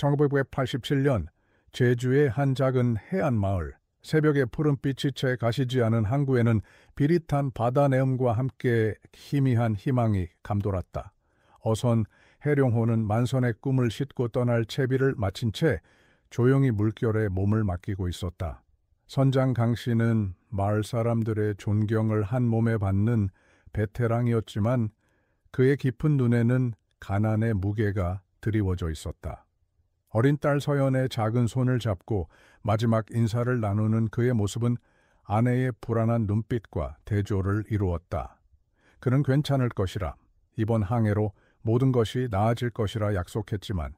1987년 제주의 한 작은 해안 마을, 새벽의 푸른빛이 채 가시지 않은 항구에는 비릿한 바다 내음과 함께 희미한 희망이 감돌았다. 어선 해룡호는 만선의 꿈을 싣고 떠날 채비를 마친 채 조용히 물결에 몸을 맡기고 있었다. 선장 강 씨는 마을 사람들의 존경을 한 몸에 받는 베테랑이었지만 그의 깊은 눈에는 가난의 무게가 드리워져 있었다. 어린 딸 서연의 작은 손을 잡고 마지막 인사를 나누는 그의 모습은 아내의 불안한 눈빛과 대조를 이루었다. 그는 괜찮을 것이라, 이번 항해로 모든 것이 나아질 것이라 약속했지만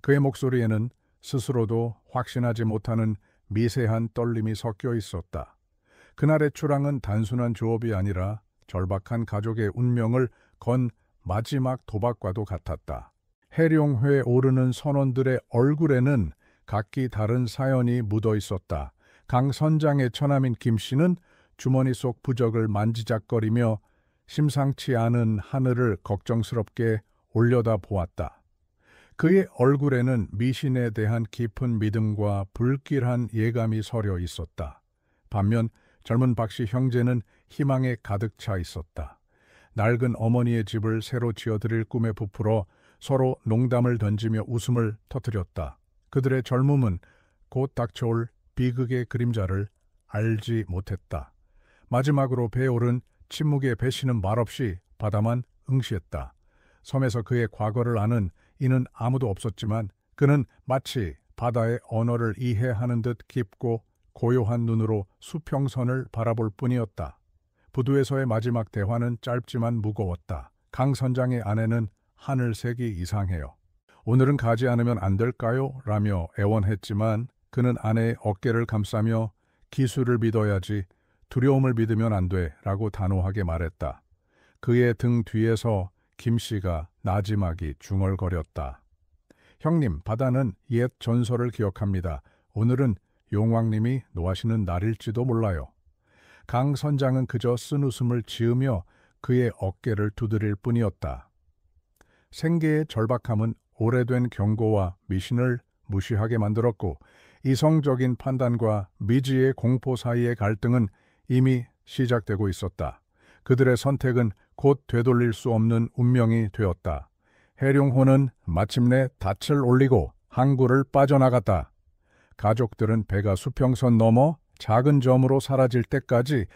그의 목소리에는 스스로도 확신하지 못하는 미세한 떨림이 섞여 있었다. 그날의 출항은 단순한 조업이 아니라 절박한 가족의 운명을 건 마지막 도박과도 같았다. 해룡회에 오르는 선원들의 얼굴에는 각기 다른 사연이 묻어 있었다. 강 선장의 처남인 김 씨는 주머니 속 부적을 만지작거리며 심상치 않은 하늘을 걱정스럽게 올려다 보았다. 그의 얼굴에는 미신에 대한 깊은 믿음과 불길한 예감이 서려 있었다. 반면 젊은 박씨 형제는 희망에 가득 차 있었다. 낡은 어머니의 집을 새로 지어드릴 꿈에 부풀어 서로 농담을 던지며 웃음을 터뜨렸다. 그들의 젊음은 곧 닥쳐올 비극의 그림자를 알지 못했다. 마지막으로 배에 오른 침묵의 배씨는 말없이 바다만 응시했다. 섬에서 그의 과거를 아는 이는 아무도 없었지만 그는 마치 바다의 언어를 이해하는 듯 깊고 고요한 눈으로 수평선을 바라볼 뿐이었다. 부두에서의 마지막 대화는 짧지만 무거웠다. 강 선장의 아내는 하늘색이 이상해요. 오늘은 가지 않으면 안 될까요? 라며 애원했지만 그는 아내의 어깨를 감싸며 기술을 믿어야지 두려움을 믿으면 안 돼 라고 단호하게 말했다. 그의 등 뒤에서 김 씨가 나지막이 중얼거렸다. 형님, 바다는 옛 전설을 기억합니다. 오늘은 용왕님이 노하시는 날일지도 몰라요. 강 선장은 그저 쓴웃음을 지으며 그의 어깨를 두드릴 뿐이었다. 생계의 절박함은 오래된 경고와 미신을 무시하게 만들었고 이성적인 판단과 미지의 공포 사이의 갈등은 이미 시작되고 있었다. 그들의 선택은 곧 되돌릴 수 없는 운명이 되었다. 해룡호는 마침내 닻을 올리고 항구를 빠져나갔다. 가족들은 배가 수평선 넘어 작은 점으로 사라질 때까지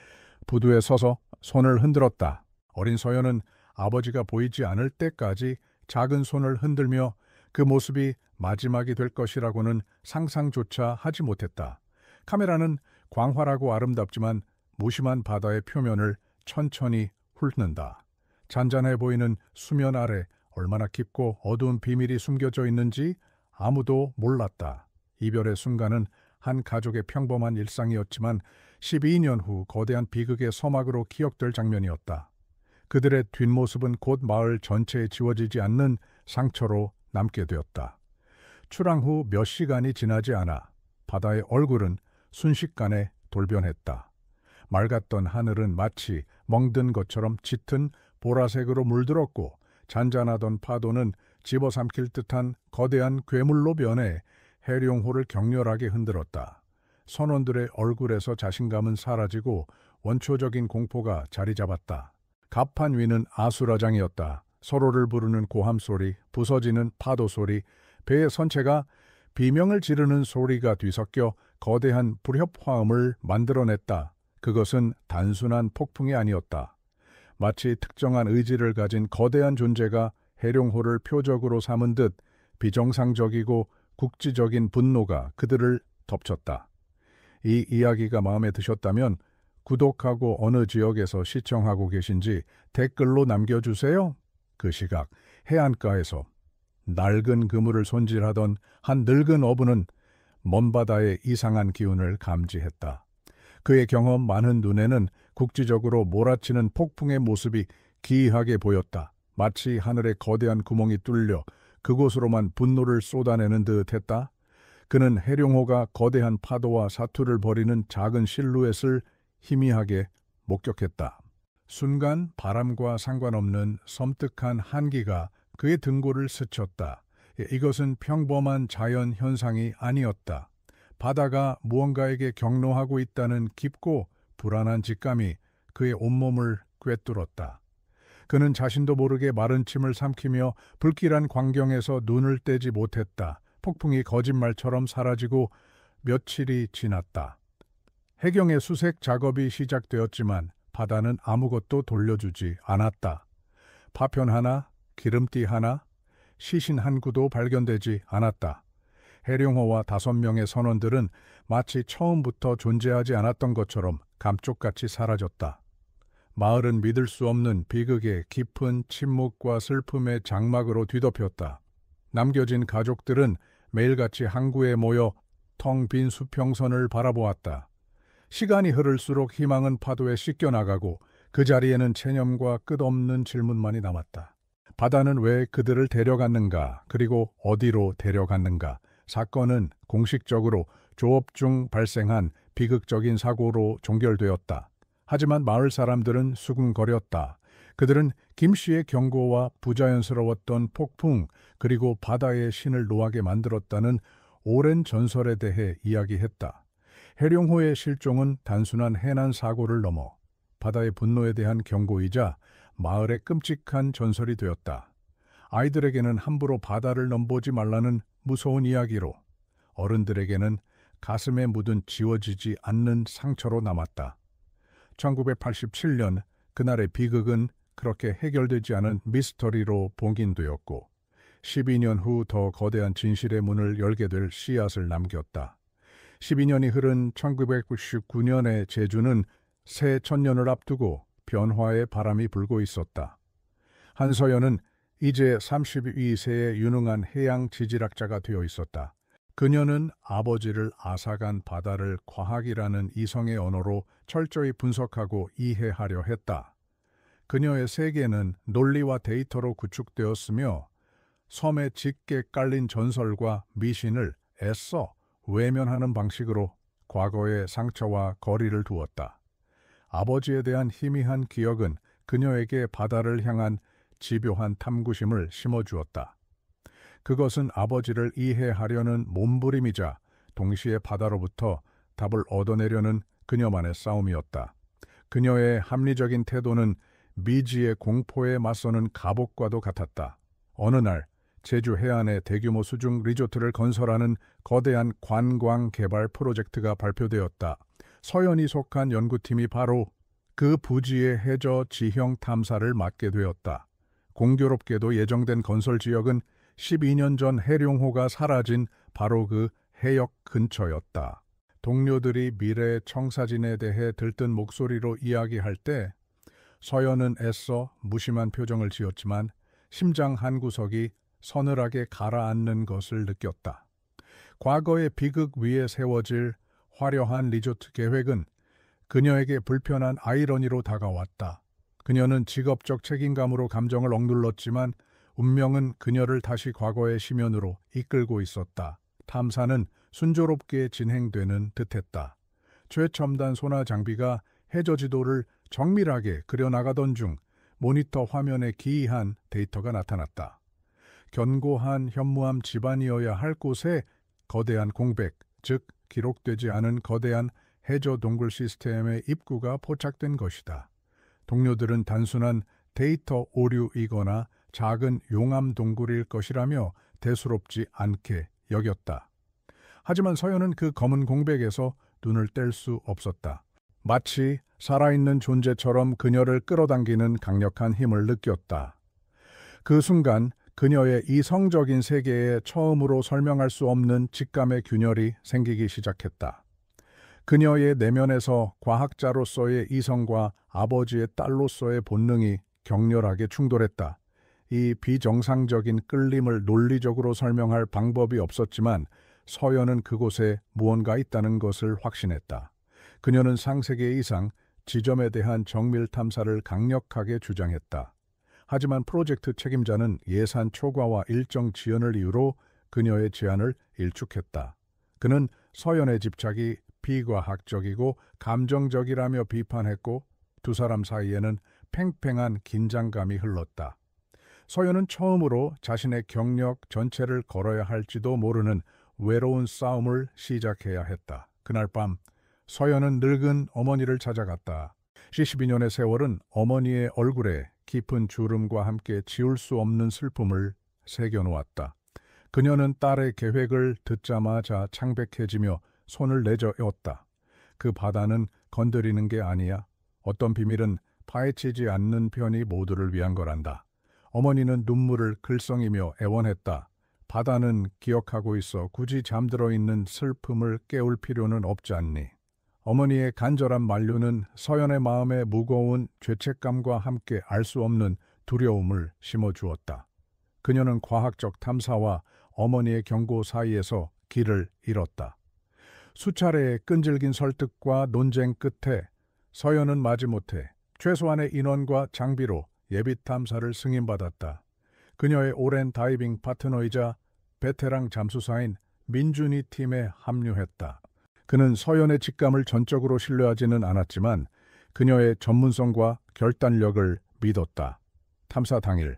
부두에 서서 손을 흔들었다. 어린 서연은 아버지가 보이지 않을 때까지 작은 손을 흔들며 그 모습이 마지막이 될 것이라고는 상상조차 하지 못했다. 카메라는 광활하고 아름답지만 무심한 바다의 표면을 천천히 훑는다. 잔잔해 보이는 수면 아래 얼마나 깊고 어두운 비밀이 숨겨져 있는지 아무도 몰랐다. 이별의 순간은 한 가족의 평범한 일상이었지만 12년 후 거대한 비극의 서막으로 기억될 장면이었다. 그들의 뒷모습은 곧 마을 전체에 지워지지 않는 상처로 남게 되었다. 출항 후 몇 시간이 지나지 않아 바다의 얼굴은 순식간에 돌변했다. 맑았던 하늘은 마치 멍든 것처럼 짙은 보라색으로 물들었고 잔잔하던 파도는 집어삼킬 듯한 거대한 괴물로 변해 해룡호를 격렬하게 흔들었다. 선원들의 얼굴에서 자신감은 사라지고 원초적인 공포가 자리 잡았다. 갑판 위는 아수라장이었다. 서로를 부르는 고함 소리, 부서지는 파도 소리, 배의 선체가 비명을 지르는 소리가 뒤섞여 거대한 불협화음을 만들어냈다. 그것은 단순한 폭풍이 아니었다. 마치 특정한 의지를 가진 거대한 존재가 해룡호를 표적으로 삼은 듯 비정상적이고 국지적인 분노가 그들을 덮쳤다. 이 이야기가 마음에 드셨다면 구독하고 어느 지역에서 시청하고 계신지 댓글로 남겨주세요. 그 시각 해안가에서 낡은 그물을 손질하던 한 늙은 어부는 먼 바다의 이상한 기운을 감지했다. 그의 경험 많은 눈에는 국지적으로 몰아치는 폭풍의 모습이 기이하게 보였다. 마치 하늘의 거대한 구멍이 뚫려 그곳으로만 분노를 쏟아내는 듯 했다. 그는 해룡호가 거대한 파도와 사투를 벌이는 작은 실루엣을 희미하게 목격했다. 순간 바람과 상관없는 섬뜩한 한기가 그의 등골을 스쳤다. 이것은 평범한 자연 현상이 아니었다. 바다가 무언가에게 경로하고 있다는 깊고 불안한 직감이 그의 온몸을 꿰뚫었다. 그는 자신도 모르게 마른 침을 삼키며 불길한 광경에서 눈을 떼지 못했다. 폭풍이 거짓말처럼 사라지고 며칠이 지났다. 해경의 수색 작업이 시작되었지만 바다는 아무것도 돌려주지 않았다. 파편 하나, 기름띠 하나, 시신 한 구도 발견되지 않았다. 해룡호와 5명의 선원들은 마치 처음부터 존재하지 않았던 것처럼 감쪽같이 사라졌다. 마을은 믿을 수 없는 비극의 깊은 침묵과 슬픔의 장막으로 뒤덮였다. 남겨진 가족들은 매일같이 항구에 모여 텅 빈 수평선을 바라보았다. 시간이 흐를수록 희망은 파도에 씻겨나가고 그 자리에는 체념과 끝없는 질문만이 남았다. 바다는 왜 그들을 데려갔는가? 그리고 어디로 데려갔는가? 사건은 공식적으로 조업 중 발생한 비극적인 사고로 종결되었다. 하지만 마을 사람들은 수군거렸다. 그들은 김 씨의 경고와 부자연스러웠던 폭풍 그리고 바다의 신을 노하게 만들었다는 오랜 전설에 대해 이야기했다. 해룡호의 실종은 단순한 해난 사고를 넘어 바다의 분노에 대한 경고이자 마을의 끔찍한 전설이 되었다. 아이들에게는 함부로 바다를 넘보지 말라는 무서운 이야기로, 어른들에게는 가슴에 묻은 지워지지 않는 상처로 남았다. 1987년 그날의 비극은 그렇게 해결되지 않은 미스터리로 봉인되었고 12년 후 더 거대한 진실의 문을 열게 될 씨앗을 남겼다. 12년이 흐른 1999년의 제주는 새 천년을 앞두고 변화의 바람이 불고 있었다. 한서연은 이제 32세의 유능한 해양 지질학자가 되어 있었다. 그녀는 아버지를 앗아간 바다를 과학이라는 이성의 언어로 철저히 분석하고 이해하려 했다. 그녀의 세계는 논리와 데이터로 구축되었으며 섬에 짙게 깔린 전설과 미신을 애써 외면하는 방식으로 과거의 상처와 거리를 두었다. 아버지에 대한 희미한 기억은 그녀에게 바다를 향한 집요한 탐구심을 심어주었다. 그것은 아버지를 이해하려는 몸부림이자 동시에 바다로부터 답을 얻어내려는 그녀만의 싸움이었다. 그녀의 합리적인 태도는 미지의 공포에 맞서는 갑옷과도 같았다. 어느 날 제주 해안에 대규모 수중 리조트를 건설하는 거대한 관광 개발 프로젝트가 발표되었다. 서연이 속한 연구팀이 바로 그 부지의 해저 지형 탐사를 맡게 되었다. 공교롭게도 예정된 건설 지역은 12년 전 해룡호가 사라진 바로 그 해역 근처였다. 동료들이 미래의 청사진에 대해 들뜬 목소리로 이야기할 때 서연은 애써 무심한 표정을 지었지만 심장 한구석이 서늘하게 가라앉는 것을 느꼈다. 과거의 비극 위에 세워질 화려한 리조트 계획은 그녀에게 불편한 아이러니로 다가왔다. 그녀는 직업적 책임감으로 감정을 억눌렀지만 운명은 그녀를 다시 과거의 심연으로 이끌고 있었다. 탐사는 순조롭게 진행되는 듯했다. 최첨단 소나 장비가 해저 지도를 정밀하게 그려나가던 중 모니터 화면에 기이한 데이터가 나타났다. 견고한 현무암 집안이어야 할 곳에 거대한 공백, 즉 기록되지 않은 거대한 해저 동굴 시스템의 입구가 포착된 것이다. 동료들은 단순한 데이터 오류이거나 작은 용암 동굴일 것이라며 대수롭지 않게 여겼다. 하지만 서연은 그 검은 공백에서 눈을 뗄 수 없었다. 마치 살아있는 존재처럼 그녀를 끌어당기는 강력한 힘을 느꼈다. 그 순간 그녀의 이성적인 세계에 처음으로 설명할 수 없는 직감의 균열이 생기기 시작했다. 그녀의 내면에서 과학자로서의 이성과 아버지의 딸로서의 본능이 격렬하게 충돌했다. 이 비정상적인 끌림을 논리적으로 설명할 방법이 없었지만 서연은 그곳에 무언가 있다는 것을 확신했다. 그녀는 상세계 이상 지점에 대한 정밀 탐사를 강력하게 주장했다. 하지만 프로젝트 책임자는 예산 초과와 일정 지연을 이유로 그녀의 제안을 일축했다. 그는 서연의 집착이 비과학적이고 감정적이라며 비판했고 두 사람 사이에는 팽팽한 긴장감이 흘렀다. 서연은 처음으로 자신의 경력 전체를 걸어야 할지도 모르는 외로운 싸움을 시작해야 했다. 그날 밤 서연은 늙은 어머니를 찾아갔다. 72년의 세월은 어머니의 얼굴에 깊은 주름과 함께 지울 수 없는 슬픔을 새겨놓았다. 그녀는 딸의 계획을 듣자마자 창백해지며 손을 내저었다. 그 바다는 건드리는 게 아니야. 어떤 비밀은 파헤치지 않는 편이 모두를 위한 거란다. 어머니는 눈물을 글썽이며 애원했다. 바다는 기억하고 있어 굳이 잠들어 있는 슬픔을 깨울 필요는 없지 않니? 어머니의 간절한 만류는 서연의 마음에 무거운 죄책감과 함께 알 수 없는 두려움을 심어주었다. 그녀는 과학적 탐사와 어머니의 경고 사이에서 길을 잃었다. 수차례의 끈질긴 설득과 논쟁 끝에 서연은 마지못해 최소한의 인원과 장비로 예비 탐사를 승인받았다. 그녀의 오랜 다이빙 파트너이자 베테랑 잠수사인 민준이 팀에 합류했다. 그는 서연의 직감을 전적으로 신뢰하지는 않았지만 그녀의 전문성과 결단력을 믿었다. 탐사 당일,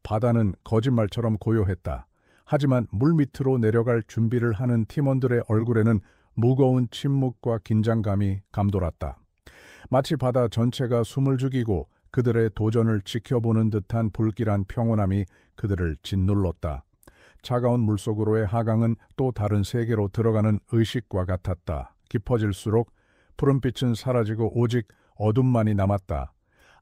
바다는 거짓말처럼 고요했다. 하지만 물밑으로 내려갈 준비를 하는 팀원들의 얼굴에는 무거운 침묵과 긴장감이 감돌았다. 마치 바다 전체가 숨을 죽이고 그들의 도전을 지켜보는 듯한 불길한 평온함이 그들을 짓눌렀다. 차가운 물속으로의 하강은 또 다른 세계로 들어가는 의식과 같았다. 깊어질수록 푸른빛은 사라지고 오직 어둠만이 남았다.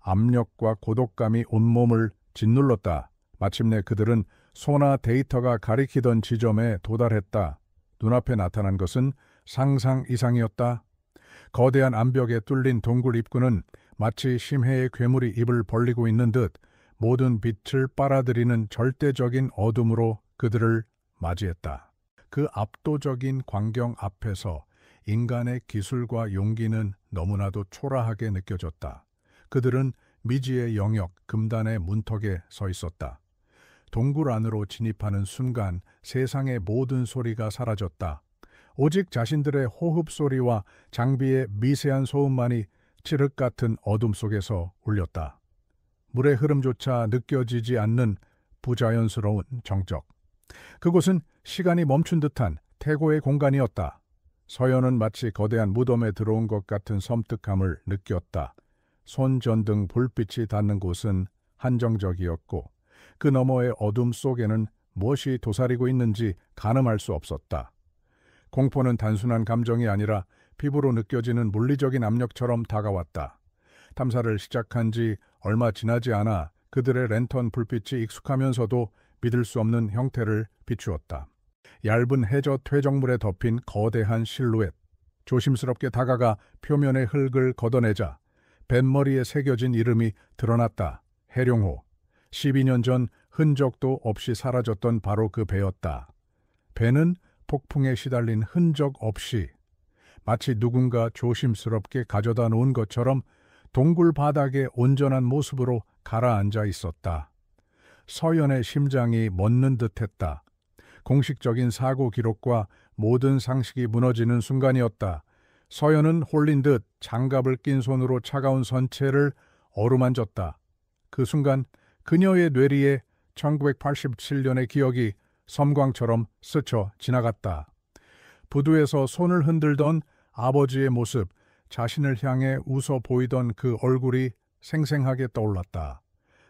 압력과 고독감이 온몸을 짓눌렀다. 마침내 그들은 소나 데이터가 가리키던 지점에 도달했다. 눈앞에 나타난 것은 상상 이상이었다. 거대한 암벽에 뚫린 동굴 입구는 마치 심해의 괴물이 입을 벌리고 있는 듯 모든 빛을 빨아들이는 절대적인 어둠으로 그들을 맞이했다. 그 압도적인 광경 앞에서 인간의 기술과 용기는 너무나도 초라하게 느껴졌다. 그들은 미지의 영역, 금단의 문턱에 서 있었다. 동굴 안으로 진입하는 순간 세상의 모든 소리가 사라졌다. 오직 자신들의 호흡 소리와 장비의 미세한 소음만이 칠흑 같은 어둠 속에서 울렸다. 물의 흐름조차 느껴지지 않는 부자연스러운 정적. 그곳은 시간이 멈춘 듯한 태고의 공간이었다. 서연은 마치 거대한 무덤에 들어온 것 같은 섬뜩함을 느꼈다. 손전등 불빛이 닿는 곳은 한정적이었고 그 너머의 어둠 속에는 무엇이 도사리고 있는지 가늠할 수 없었다. 공포는 단순한 감정이 아니라 피부로 느껴지는 물리적인 압력처럼 다가왔다. 탐사를 시작한 지 얼마 지나지 않아 그들의 랜턴 불빛이 익숙하면서도 믿을 수 없는 형태를 비추었다. 얇은 해저 퇴적물에 덮인 거대한 실루엣. 조심스럽게 다가가 표면의 흙을 걷어내자 뱃머리에 새겨진 이름이 드러났다. 해룡호. 12년 전 흔적도 없이 사라졌던 바로 그 배였다. 배는 폭풍에 시달린 흔적 없이 마치 누군가 조심스럽게 가져다 놓은 것처럼 동굴 바닥에 온전한 모습으로 가라앉아 있었다. 서연의 심장이 멎는 듯했다. 공식적인 사고 기록과 모든 상식이 무너지는 순간이었다. 서연은 홀린 듯 장갑을 낀 손으로 차가운 선체를 어루만졌다. 그 순간 그녀의 뇌리에 1987년의 기억이 섬광처럼 스쳐 지나갔다. 부두에서 손을 흔들던 아버지의 모습, 자신을 향해 웃어 보이던 그 얼굴이 생생하게 떠올랐다.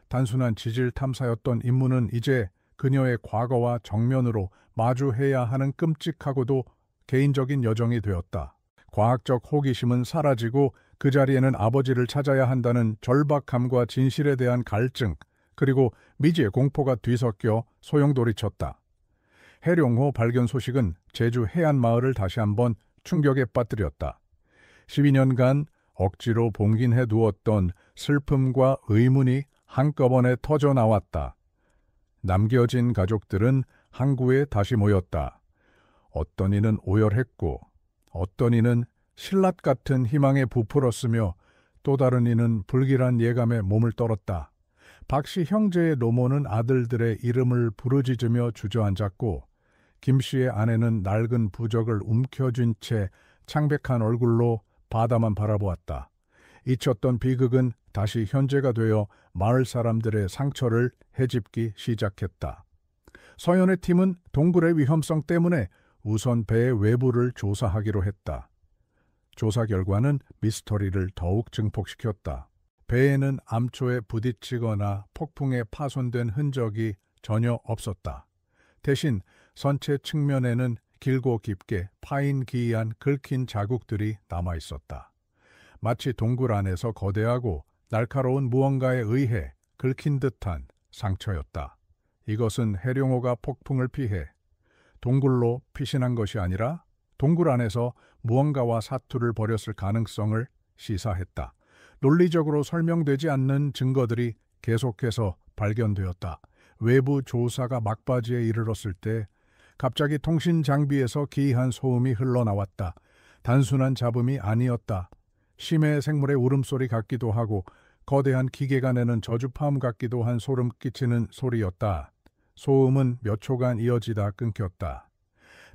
단순한 지질 탐사였던 임무는 이제 그녀의 과거와 정면으로 마주해야 하는 끔찍하고도 개인적인 여정이 되었다. 과학적 호기심은 사라지고 그 자리에는 아버지를 찾아야 한다는 절박함과 진실에 대한 갈증, 그리고 미지의 공포가 뒤섞여 소용돌이쳤다. 해룡호 발견 소식은 제주 해안마을을 다시 한번 충격에 빠뜨렸다. 12년간 억지로 봉긴해 두었던 슬픔과 의문이 한꺼번에 터져 나왔다. 남겨진 가족들은 항구에 다시 모였다. 어떤 이는 오열했고 어떤 이는 신라 같은 희망에 부풀었으며 또 다른 이는 불길한 예감에 몸을 떨었다. 박씨 형제의 노모는 아들들의 이름을 부르짖으며 주저앉았고 김씨의 아내는 낡은 부적을 움켜쥔 채 창백한 얼굴로 바다만 바라보았다. 잊혔던 비극은 다시 현재가 되어 마을 사람들의 상처를 헤집기 시작했다. 서연의 팀은 동굴의 위험성 때문에 우선 배의 외부를 조사하기로 했다. 조사 결과는 미스터리를 더욱 증폭시켰다. 배에는 암초에 부딪히거나 폭풍에 파손된 흔적이 전혀 없었다. 대신 선체 측면에는 길고 깊게 파인 기이한 긁힌 자국들이 남아 있었다. 마치 동굴 안에서 거대하고 날카로운 무언가에 의해 긁힌 듯한 상처였다. 이것은 해룡호가 폭풍을 피해 동굴로 피신한 것이 아니라 동굴 안에서 무언가와 사투를 벌였을 가능성을 시사했다. 논리적으로 설명되지 않는 증거들이 계속해서 발견되었다. 외부 조사가 막바지에 이르렀을 때 갑자기 통신 장비에서 기이한 소음이 흘러나왔다. 단순한 잡음이 아니었다. 심해 생물의 울음소리 같기도 하고 거대한 기계가 내는 저주파음 같기도 한 소름 끼치는 소리였다. 소음은 몇 초간 이어지다 끊겼다.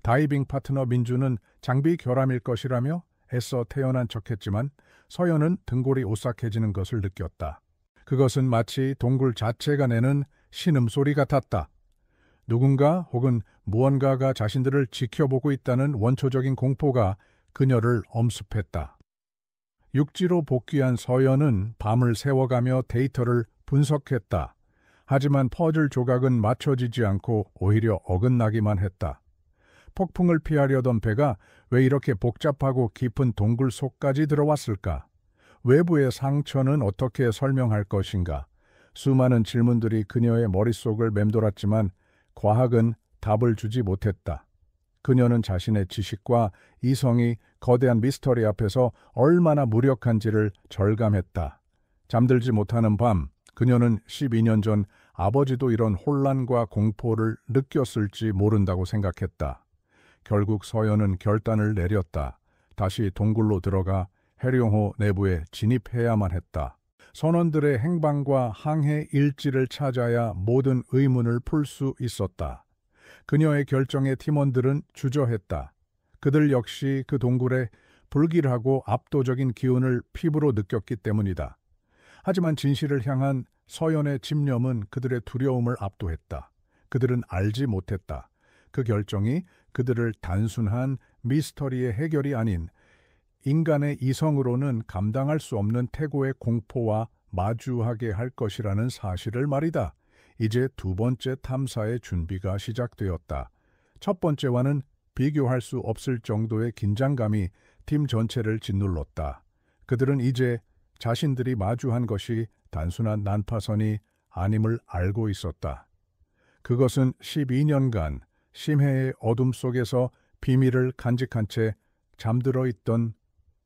다이빙 파트너 민주는 장비 결함일 것이라며 애써 태연한 척했지만 서연은 등골이 오싹해지는 것을 느꼈다. 그것은 마치 동굴 자체가 내는 신음소리 같았다. 누군가 혹은 무언가가 자신들을 지켜보고 있다는 원초적인 공포가 그녀를 엄습했다. 육지로 복귀한 서연은 밤을 새워가며 데이터를 분석했다. 하지만 퍼즐 조각은 맞춰지지 않고 오히려 어긋나기만 했다. 폭풍을 피하려던 배가 왜 이렇게 복잡하고 깊은 동굴 속까지 들어왔을까? 외부의 상처는 어떻게 설명할 것인가? 수많은 질문들이 그녀의 머릿속을 맴돌았지만 과학은 답을 주지 못했다. 그녀는 자신의 지식과 이성이 거대한 미스터리 앞에서 얼마나 무력한지를 절감했다. 잠들지 못하는 밤, 그녀는 12년 전 아버지도 이런 혼란과 공포를 느꼈을지 모른다고 생각했다. 결국 서연은 결단을 내렸다. 다시 동굴로 들어가 해룡호 내부에 진입해야만 했다. 선원들의 행방과 항해 일지를 찾아야 모든 의문을 풀 수 있었다. 그녀의 결정에 팀원들은 주저했다. 그들 역시 그 동굴에 불길하고 압도적인 기운을 피부로 느꼈기 때문이다. 하지만 진실을 향한 서연의 집념은 그들의 두려움을 압도했다. 그들은 알지 못했다. 그 결정이 그들을 단순한 미스터리의 해결이 아닌 인간의 이성으로는 감당할 수 없는 태고의 공포와 마주하게 할 것이라는 사실을 말이다. 이제 두 번째 탐사의 준비가 시작되었다. 첫 번째와는 비교할 수 없을 정도의 긴장감이 팀 전체를 짓눌렀다. 그들은 이제 자신들이 마주한 것이 단순한 난파선이 아님을 알고 있었다. 그것은 12년간 심해의 어둠 속에서 비밀을 간직한 채 잠들어 있던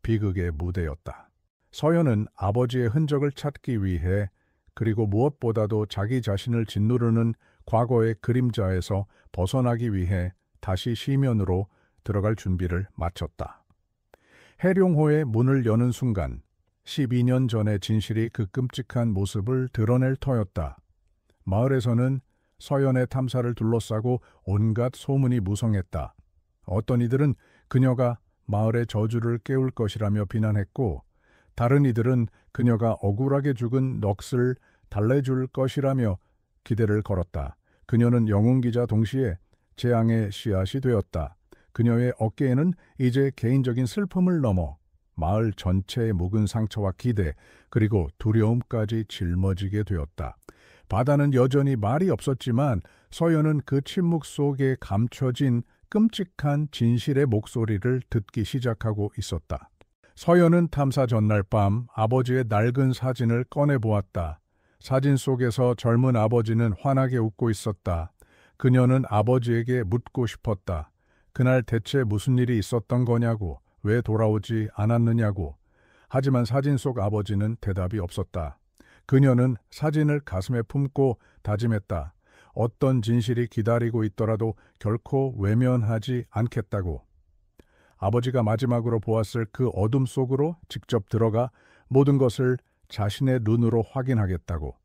비극의 무대였다. 서연은 아버지의 흔적을 찾기 위해 그리고 무엇보다도 자기 자신을 짓누르는 과거의 그림자에서 벗어나기 위해 다시 시면으로 들어갈 준비를 마쳤다. 해룡호의 문을 여는 순간 12년 전의 진실이 그 끔찍한 모습을 드러낼 터였다. 마을에서는 서연의 탐사를 둘러싸고 온갖 소문이 무성했다. 어떤 이들은 그녀가 마을의 저주를 깨울 것이라며 비난했고 다른 이들은 그녀가 억울하게 죽은 넋을 달래줄 것이라며 기대를 걸었다. 그녀는 영웅기자 동시에 재앙의 씨앗이 되었다. 그녀의 어깨에는 이제 개인적인 슬픔을 넘어 마을 전체의 묵은 상처와 기대 그리고 두려움까지 짊어지게 되었다. 바다는 여전히 말이 없었지만 서연은 그 침묵 속에 감춰진 끔찍한 진실의 목소리를 듣기 시작하고 있었다. 서연은 탐사 전날 밤 아버지의 낡은 사진을 꺼내보았다. 사진 속에서 젊은 아버지는 환하게 웃고 있었다. 그녀는 아버지에게 묻고 싶었다. 그날 대체 무슨 일이 있었던 거냐고, 왜 돌아오지 않았느냐고. 하지만 사진 속 아버지는 대답이 없었다. 그녀는 사진을 가슴에 품고 다짐했다. 어떤 진실이 기다리고 있더라도 결코 외면하지 않겠다고. 아버지가 마지막으로 보았을 그 어둠 속으로 직접 들어가 모든 것을 자신의 눈으로 확인하겠다고.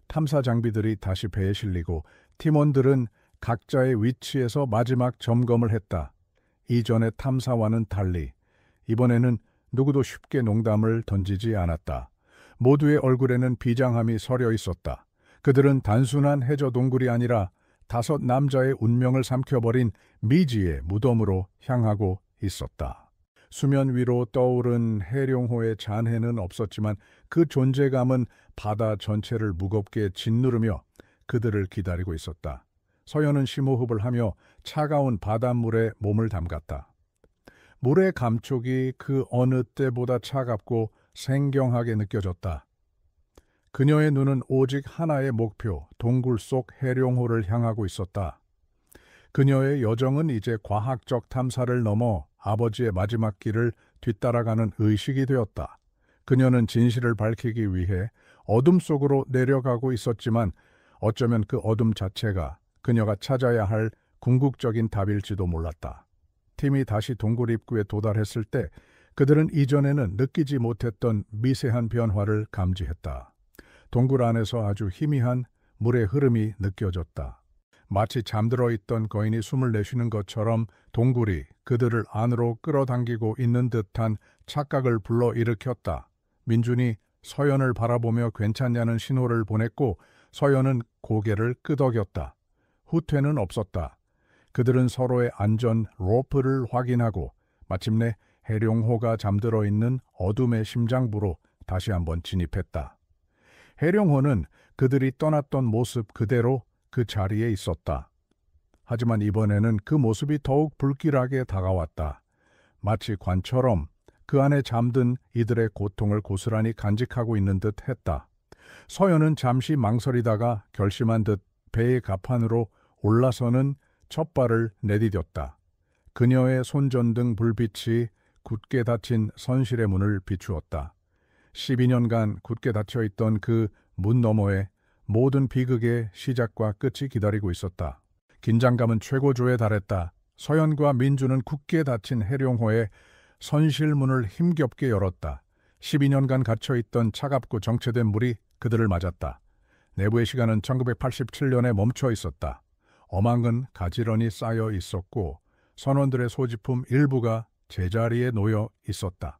탐사 장비들이 다시 배에 실리고 팀원들은 각자의 위치에서 마지막 점검을 했다. 이전의 탐사와는 달리 이번에는 누구도 쉽게 농담을 던지지 않았다. 모두의 얼굴에는 비장함이 서려 있었다. 그들은 단순한 해저 동굴이 아니라 5 남자의 운명을 삼켜버린 미지의 무덤으로 향하고 있었다. 수면 위로 떠오른 해룡호의 잔해는 없었지만 그 존재감은 바다 전체를 무겁게 짓누르며 그들을 기다리고 있었다. 서연은 심호흡을 하며 차가운 바닷물에 몸을 담갔다. 물의 감촉이 그 어느 때보다 차갑고 생경하게 느껴졌다. 그녀의 눈은 오직 하나의 목표, 동굴 속 해룡호를 향하고 있었다. 그녀의 여정은 이제 과학적 탐사를 넘어 아버지의 마지막 길을 뒤따라가는 의식이 되었다. 그녀는 진실을 밝히기 위해 어둠 속으로 내려가고 있었지만 어쩌면 그 어둠 자체가 그녀가 찾아야 할 궁극적인 답일지도 몰랐다. 팀이 다시 동굴 입구에 도달했을 때 그들은 이전에는 느끼지 못했던 미세한 변화를 감지했다. 동굴 안에서 아주 희미한 물의 흐름이 느껴졌다. 마치 잠들어 있던 거인이 숨을 내쉬는 것처럼 동굴이 그들을 안으로 끌어당기고 있는 듯한 착각을 불러일으켰다. 민준이 서연을 바라보며 괜찮냐는 신호를 보냈고 서연은 고개를 끄덕였다. 후퇴는 없었다. 그들은 서로의 안전 로프를 확인하고 마침내 해룡호가 잠들어 있는 어둠의 심장부로 다시 한번 진입했다. 해룡호는 그들이 떠났던 모습 그대로 그 자리에 있었다. 하지만 이번에는 그 모습이 더욱 불길하게 다가왔다. 마치 관처럼 그 안에 잠든 이들의 고통을 고스란히 간직하고 있는 듯 했다. 서연은 잠시 망설이다가 결심한 듯 배의 가판으로 올라서는 첫 발을 내디뎠다. 그녀의 손전등 불빛이 굳게 닫힌 선실의 문을 비추었다. 12년간 굳게 닫혀있던 그 문 너머에 모든 비극의 시작과 끝이 기다리고 있었다. 긴장감은 최고조에 달했다. 서연과 민주는 굳게 닫힌 해룡호의 선실문을 힘겹게 열었다. 12년간 갇혀있던 차갑고 정체된 물이 그들을 맞았다. 내부의 시간은 1987년에 멈춰 있었다. 어망은 가지런히 쌓여 있었고 선원들의 소지품 일부가 제자리에 놓여 있었다.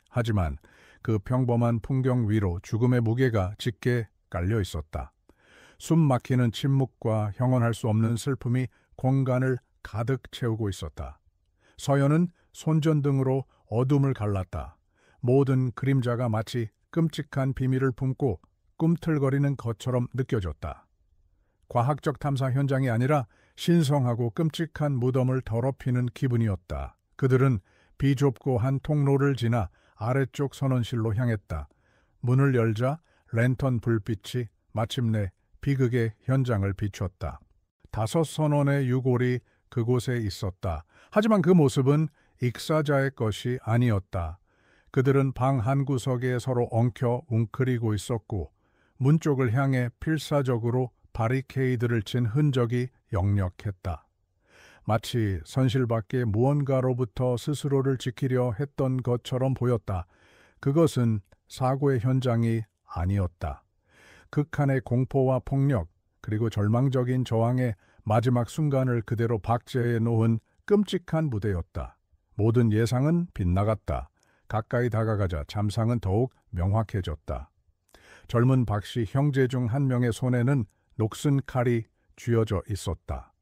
하지만 그 평범한 풍경 위로 죽음의 무게가 짙게 깔려 있었다. 숨 막히는 침묵과 형언할 수 없는 슬픔이 공간을 가득 채우고 있었다. 서연은 손전등으로 어둠을 갈랐다. 모든 그림자가 마치 끔찍한 비밀을 품고 꿈틀거리는 것처럼 느껴졌다. 과학적 탐사 현장이 아니라 신성하고 끔찍한 무덤을 더럽히는 기분이었다. 그들은 비좁고 한 통로를 지나 아래쪽 선원실로 향했다. 문을 열자 랜턴 불빛이 마침내 비극의 현장을 비췄다. 5 선원의 유골이 그곳에 있었다. 하지만 그 모습은 익사자의 것이 아니었다. 그들은 방 한 구석에 서로 엉켜 웅크리고 있었고 문 쪽을 향해 필사적으로 바리케이드를 친 흔적이 역력했다. 마치 선실 밖에 무언가로부터 스스로를 지키려 했던 것처럼 보였다. 그것은 사고의 현장이 아니었다. 극한의 공포와 폭력 그리고 절망적인 저항의 마지막 순간을 그대로 박제해 놓은 끔찍한 무대였다. 모든 예상은 빗나갔다. 가까이 다가가자 참상은 더욱 명확해졌다. 젊은 박씨 형제 중 한 명의 손에는 녹슨 칼이 쥐어져 있었다.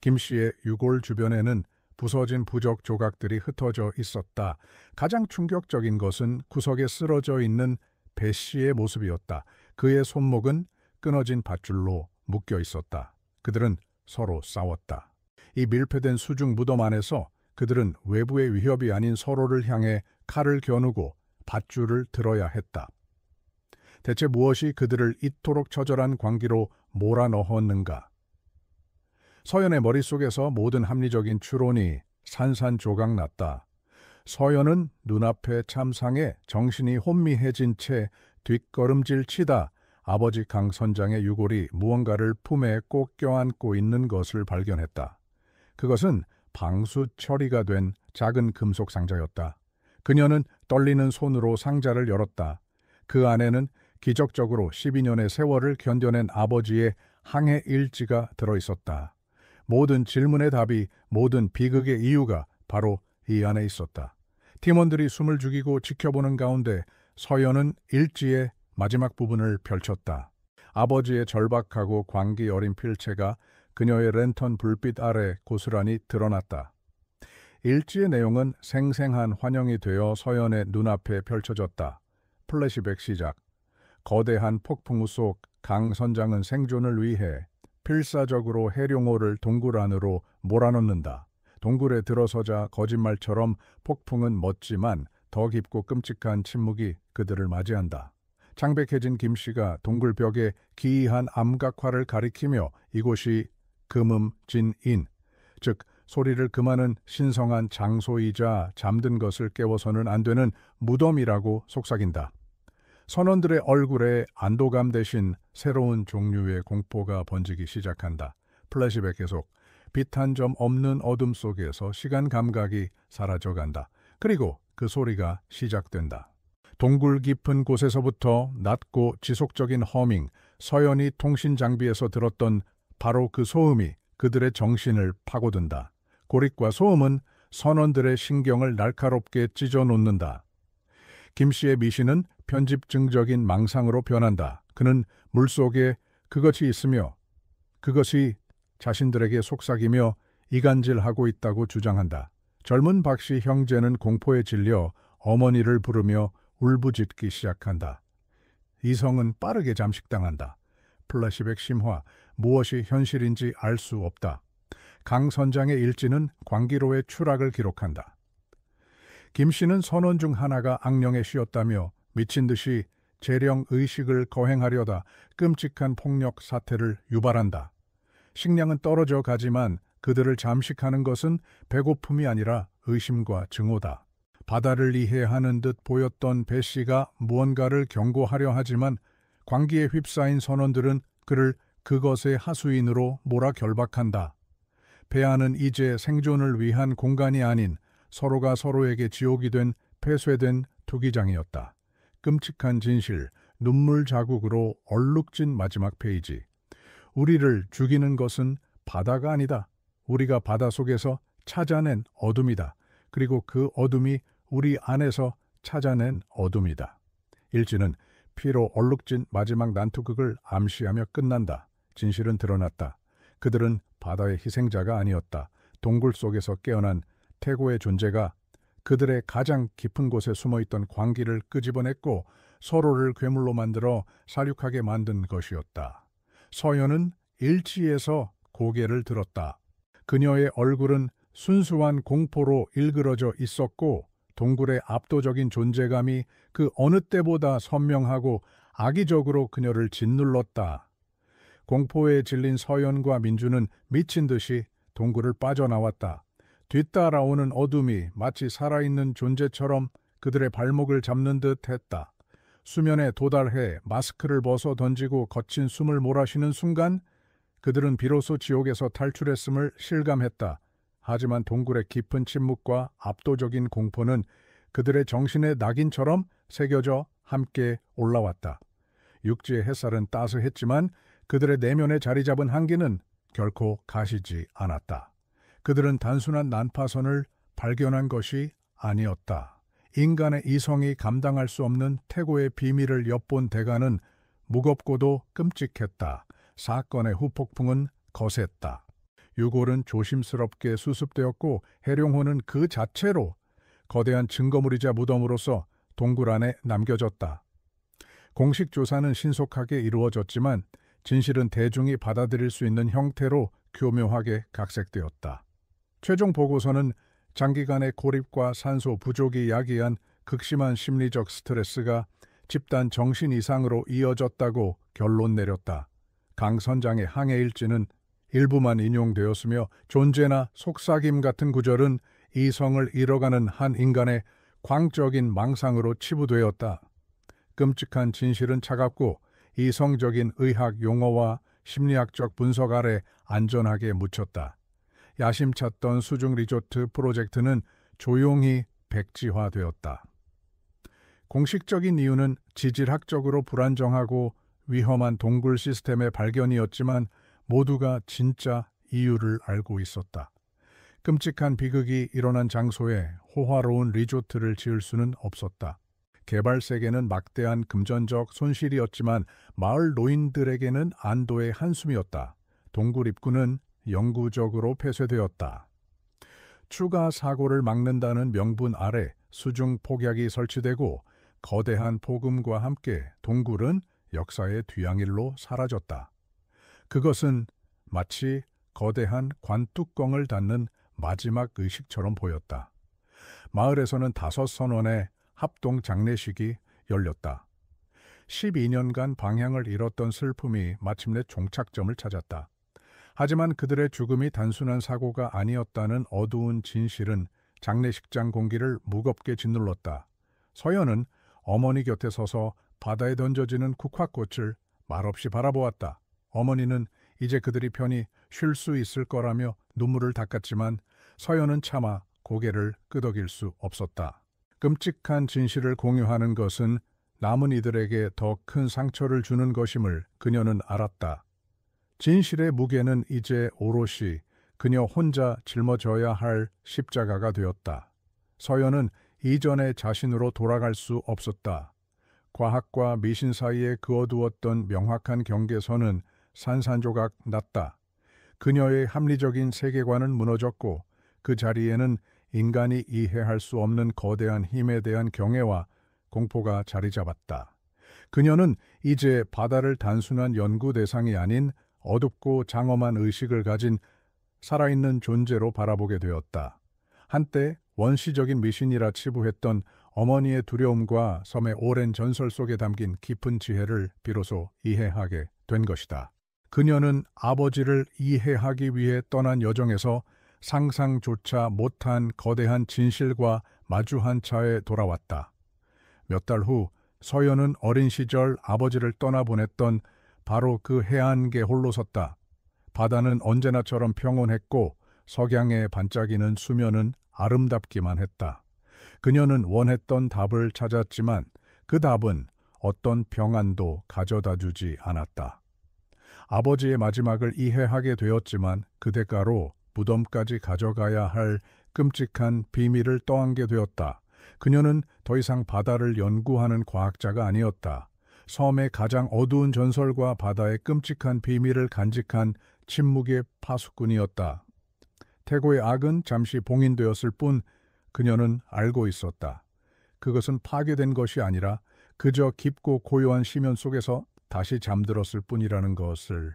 김 씨의 유골 주변에는 부서진 부적 조각들이 흩어져 있었다. 가장 충격적인 것은 구석에 쓰러져 있는 배 씨의 모습이었다. 그의 손목은 끊어진 밧줄로 묶여 있었다. 그들은 서로 싸웠다. 이 밀폐된 수중 무덤 안에서 그들은 외부의 위협이 아닌 서로를 향해 칼을 겨누고 밧줄을 들어야 했다. 대체 무엇이 그들을 이토록 처절한 광기로 몰아넣었는가? 서연의 머릿속에서 모든 합리적인 추론이 산산조각났다. 서연은 눈앞의 참상에 정신이 혼미해진 채 뒷걸음질 치다 아버지 강 선장의 유골이 무언가를 품에 꼭 껴안고 있는 것을 발견했다. 그것은 방수 처리가 된 작은 금속 상자였다. 그녀는 떨리는 손으로 상자를 열었다. 그 안에는 기적적으로 12년의 세월을 견뎌낸 아버지의 항해 일지가 들어있었다. 모든 질문의 답이, 모든 비극의 이유가 바로 이 안에 있었다. 팀원들이 숨을 죽이고 지켜보는 가운데 서연은 일지에 마지막 부분을 펼쳤다. 아버지의 절박하고 광기 어린 필체가 그녀의 랜턴 불빛 아래 고스란히 드러났다. 일지의 내용은 생생한 환영이 되어 서연의 눈앞에 펼쳐졌다. 플래시백 시작. 거대한 폭풍우 속 강 선장은 생존을 위해 필사적으로 해룡호를 동굴 안으로 몰아넣는다. 동굴에 들어서자 거짓말처럼 폭풍은 멎지만 더 깊고 끔찍한 침묵이 그들을 맞이한다. 창백해진 김씨가 동굴벽에 기이한 암각화를 가리키며 이곳이 금음진인, 즉 소리를 금하는 신성한 장소이자 잠든 것을 깨워서는 안 되는 무덤이라고 속삭인다. 선원들의 얼굴에 안도감 대신 새로운 종류의 공포가 번지기 시작한다. 플래시백 계속. 빛 한 점 없는 어둠 속에서 시간 감각이 사라져간다. 그리고 그 소리가 시작된다. 동굴 깊은 곳에서부터 낮고 지속적인 허밍, 서연이 통신 장비에서 들었던 바로 그 소음이 그들의 정신을 파고든다. 고립과 소음은 선원들의 신경을 날카롭게 찢어놓는다. 김씨의 미신은 편집증적인 망상으로 변한다. 그는 물속에 그것이 있으며 그것이 자신들에게 속삭이며 이간질하고 있다고 주장한다. 젊은 박씨 형제는 공포에 질려 어머니를 부르며 울부짖기 시작한다. 이성은 빠르게 잠식당한다. 플래시백 심화, 무엇이 현실인지 알 수 없다. 강 선장의 일지는 광기로의 추락을 기록한다. 김씨는 선원 중 하나가 악령에 쉬었다며 미친 듯이 재령 의식을 거행하려다 끔찍한 폭력 사태를 유발한다. 식량은 떨어져 가지만 그들을 잠식하는 것은 배고픔이 아니라 의심과 증오다. 바다를 이해하는 듯 보였던 배씨가 무언가를 경고하려 하지만 광기에 휩싸인 선원들은 그를 그것의 하수인으로 몰아 결박한다. 배 안은 이제 생존을 위한 공간이 아닌 서로가 서로에게 지옥이 된 폐쇄된 투기장이었다. 끔찍한 진실, 눈물 자국으로 얼룩진 마지막 페이지. 우리를 죽이는 것은 바다가 아니다. 우리가 바다 속에서 찾아낸 어둠이다. 그리고 그 어둠이 우리 안에서 찾아낸 어둠이다. 일지는 피로 얼룩진 마지막 난투극을 암시하며 끝난다. 진실은 드러났다. 그들은 바다의 희생자가 아니었다. 동굴 속에서 깨어난 태고의 존재가 그들의 가장 깊은 곳에 숨어있던 광기를 끄집어냈고 서로를 괴물로 만들어 사륙하게 만든 것이었다. 서연은 일지에서 고개를 들었다. 그녀의 얼굴은 순수한 공포로 일그러져 있었고 동굴의 압도적인 존재감이 그 어느 때보다 선명하고 악의적으로 그녀를 짓눌렀다. 공포에 질린 서연과 민주는 미친 듯이 동굴을 빠져나왔다. 뒤따라오는 어둠이 마치 살아있는 존재처럼 그들의 발목을 잡는 듯 했다. 수면에 도달해 마스크를 벗어 던지고 거친 숨을 몰아쉬는 순간 그들은 비로소 지옥에서 탈출했음을 실감했다. 하지만 동굴의 깊은 침묵과 압도적인 공포는 그들의 정신의 낙인처럼 새겨져 함께 올라왔다. 육지의 햇살은 따스했지만 그들의 내면에 자리 잡은 한기는 결코 가시지 않았다. 그들은 단순한 난파선을 발견한 것이 아니었다. 인간의 이성이 감당할 수 없는 태고의 비밀을 엿본 대가는 무겁고도 끔찍했다. 사건의 후폭풍은 거셌다. 유골은 조심스럽게 수습되었고 해룡호는 그 자체로 거대한 증거물이자 무덤으로서 동굴 안에 남겨졌다. 공식 조사는 신속하게 이루어졌지만 진실은 대중이 받아들일 수 있는 형태로 교묘하게 각색되었다. 최종 보고서는 장기간의 고립과 산소 부족이 야기한 극심한 심리적 스트레스가 집단 정신 이상으로 이어졌다고 결론 내렸다. 강 선장의 항해 일지는 일부만 인용되었으며 존재나 속삭임 같은 구절은 이성을 잃어가는 한 인간의 광적인 망상으로 치부되었다. 끔찍한 진실은 차갑고 이성적인 의학 용어와 심리학적 분석 아래 안전하게 묻혔다. 야심찼던 수중 리조트 프로젝트는 조용히 백지화되었다. 공식적인 이유는 지질학적으로 불안정하고 위험한 동굴 시스템의 발견이었지만 모두가 진짜 이유를 알고 있었다. 끔찍한 비극이 일어난 장소에 호화로운 리조트를 지을 수는 없었다. 개발 세계는 막대한 금전적 손실이었지만 마을 노인들에게는 안도의 한숨이었다. 동굴 입구는 영구적으로 폐쇄되었다. 추가 사고를 막는다는 명분 아래 수중 폭약이 설치되고 거대한 폭음과 함께 동굴은 역사의 뒤양일로 사라졌다. 그것은 마치 거대한 관뚜껑을 닫는 마지막 의식처럼 보였다. 마을에서는 5선원의 합동 장례식이 열렸다. 12년간 방향을 잃었던 슬픔이 마침내 종착점을 찾았다. 하지만 그들의 죽음이 단순한 사고가 아니었다는 어두운 진실은 장례식장 공기를 무겁게 짓눌렀다. 서연은 어머니 곁에 서서 바다에 던져지는 국화꽃을 말없이 바라보았다. 어머니는 이제 그들이 편히 쉴 수 있을 거라며 눈물을 닦았지만 서연은 차마 고개를 끄덕일 수 없었다. 끔찍한 진실을 공유하는 것은 남은 이들에게 더 큰 상처를 주는 것임을 그녀는 알았다. 진실의 무게는 이제 오롯이 그녀 혼자 짊어져야 할 십자가가 되었다. 서연은 이전의 자신으로 돌아갈 수 없었다. 과학과 미신 사이에 그어두었던 명확한 경계선은 산산조각 났다. 그녀의 합리적인 세계관은 무너졌고 그 자리에는 인간이 이해할 수 없는 거대한 힘에 대한 경애와 공포가 자리 잡았다. 그녀는 이제 바다를 단순한 연구 대상이 아닌 어둡고 장엄한 의식을 가진 살아있는 존재로 바라보게 되었다. 한때 원시적인 미신이라 치부했던 어머니의 두려움과 섬의 오랜 전설 속에 담긴 깊은 지혜를 비로소 이해하게 된 것이다. 그녀는 아버지를 이해하기 위해 떠난 여정에서 상상조차 못한 거대한 진실과 마주한 차에 돌아왔다. 몇 달 후 서연은 어린 시절 아버지를 떠나보냈던 바로 그 해안가에 홀로 섰다. 바다는 언제나처럼 평온했고 석양에 반짝이는 수면은 아름답기만 했다. 그녀는 원했던 답을 찾았지만 그 답은 어떤 평안도 가져다 주지 않았다. 아버지의 마지막을 이해하게 되었지만 그 대가로 무덤까지 가져가야 할 끔찍한 비밀을 떠안게 되었다. 그녀는 더 이상 바다를 연구하는 과학자가 아니었다. 섬의 가장 어두운 전설과 바다의 끔찍한 비밀을 간직한 침묵의 파수꾼이었다. 태고의 악은 잠시 봉인되었을 뿐 그녀는 알고 있었다. 그것은 파괴된 것이 아니라 그저 깊고 고요한 심연 속에서 다시 잠들었을 뿐이라는 것을.